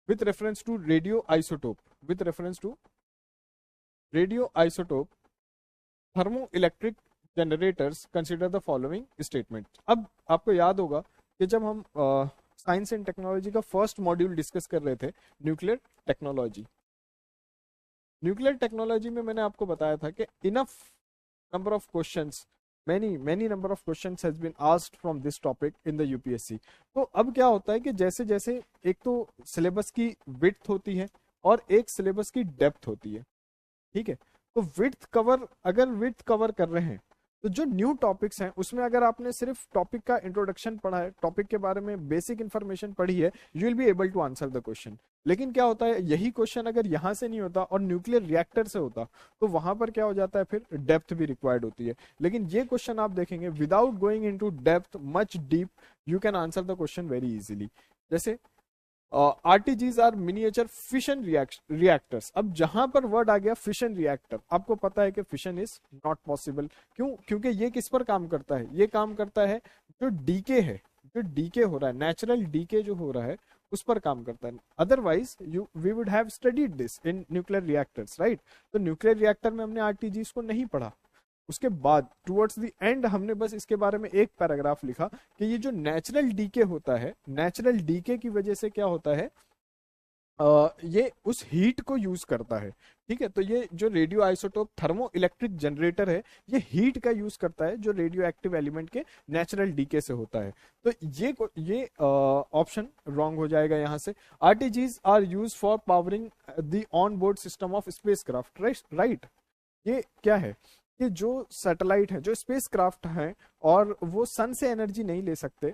with reference to radioisotope thermoelectric generators, consider the following statement. अब आपको याद होगा कि जब हम साइंस एंड टेक्नोलॉजी का फर्स्ट मॉड्यूल डिस्कस कर रहे थे, न्यूक्लियर टेक्नोलॉजी में मैंने आपको बताया था कि enough number of questions, many number of questions has been asked from this topic in the UPSC. तो अब क्या होता है कि जैसे जैसे एक तो सिलेबस की विड्थ होती है और एक सिलेबस की डेप्थ होती है, ठीक है। तो अगर विड्थ कवर कर रहे हैं तो जो न्यू टॉपिक्स हैं उसमें अगर आपने सिर्फ टॉपिक का इंट्रोडक्शन पढ़ा है, टॉपिक के बारे में बेसिक इंफॉर्मेशन पढ़ी है, you will be able to answer the question. लेकिन क्या होता है, यही क्वेश्चन अगर यहां से नहीं होता और न्यूक्लियर रिएक्टर से होता तो वहां पर क्या हो जाता है, फिर डेप्थ भी रिक्वायर्ड होती है। लेकिन ये क्वेश्चन आप देखेंगे without going into depth much deep, you can answer the question very easily. जैसे आरटीजीज आर मिनिएचर फिशन रिएक्टर्स। अब जहां पर वर्ड आ गया फिशन रिएक्टर, आपको पता है कि फिशन इज नॉट पॉसिबल। क्यों? क्योंकि ये किस पर काम करता है, ये काम करता है जो डीके है, जो डीके हो रहा है, नेचुरल डीके जो हो रहा है उस पर काम करता है। Otherwise we would have studied this in nuclear reactors, right. तो न्यूक्लियर रिएक्टर में हमने आरटीजीज को नहीं पढ़ा। उसके बाद टुवर्ड्स द एंड हमने बस इसके बारे में एक पैराग्राफ लिखा कि ये जो नेचुरल डीके होता है, नेचुरल डीके की वजह से क्या होता है, ये उस हीट को यूज करता है, ठीक है। तो ये जो radio isotope thermo electric generator है, ये हीट का यूज करता है जो रेडियो एक्टिव एलिमेंट के नेचुरल डीके से होता है। तो ये ऑप्शन रॉन्ग हो जाएगा यहाँ से। RTGs are use for powering the on board system of spacecraft, right. ये क्या है कि जो सैटेलाइट है, जो स्पेस क्राफ्ट है, और वो सन से एनर्जी नहीं ले सकते,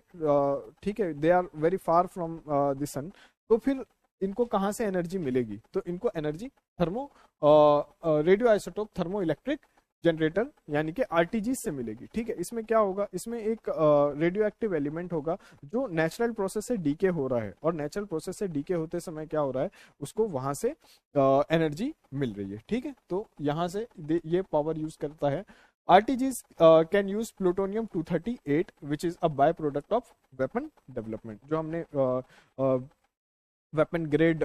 ठीक है, they are very far from the sun. तो फिर इनको कहाँ से एनर्जी मिलेगी? तो इनको energy radio isotope thermo electric generator यानी कि आरटीजी से मिलेगी, ठीक है। इसमें क्या होगा, इसमें एक रेडियो एक्टिव एलिमेंट होगा जो नेचुरल प्रोसेस से डीके हो रहा है, और नेचुरल प्रोसेस से डीके होते समय क्या हो रहा है, उसको वहां से एनर्जी मिल रही है, ठीक है। तो यहाँ से ये पावर यूज करता है। RTGs can use plutonium 238 which is a byproduct of weapon development। जो हमने वेपन ग्रेड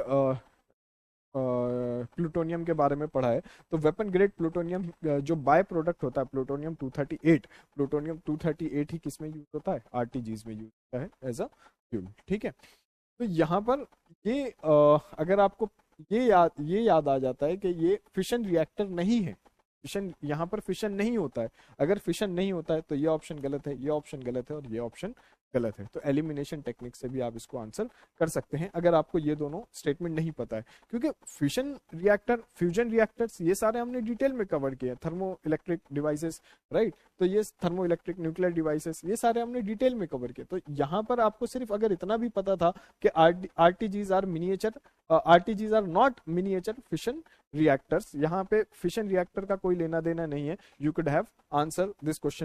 प्लूटोनियम के बारे में पढ़ा है, तो वेपन ग्रेड प्लूटोनियम जो बाय प्रोडक्ट होता है प्लूटोनियम 238 ही किसमें यूज होता है, आरटीजीज में यूज होता है एज अ फ्यूल, ठीक है। तो यहाँ पर ये अगर आपको ये याद आ जाता है कि ये फिशन रिएक्टर नहीं है, फिशन यहाँ पर फिशन नहीं होता है। अगर फिशन नहीं होता है तो ये ऑप्शन गलत है, ये ऑप्शन गलत है और ये ऑप्शन गलत है। तो एलिमिनेशन टेक्निक से भी आप इसको आंसर कर सकते हैं अगर आपको ये दोनों स्टेटमेंट नहीं पता है, क्योंकि फिशन रिएक्टर, फ्यूजन रिएक्टर्स, ये सारे हमने डिटेल में कवर किए। थर्मो इलेक्ट्रिक डिवाइसेस, राइट, तो ये थर्मो इलेक्ट्रिक न्यूक्लियर डिवाइसेस, ये सारे हमने डिटेल में कवर किए। तो यहाँ पर आपको सिर्फ अगर इतना भी पता था कि RTGs are not miniature fission reactors, यहाँ पे फिशन रिएक्टर का कोई लेना देना नहीं है, you could have answer this question.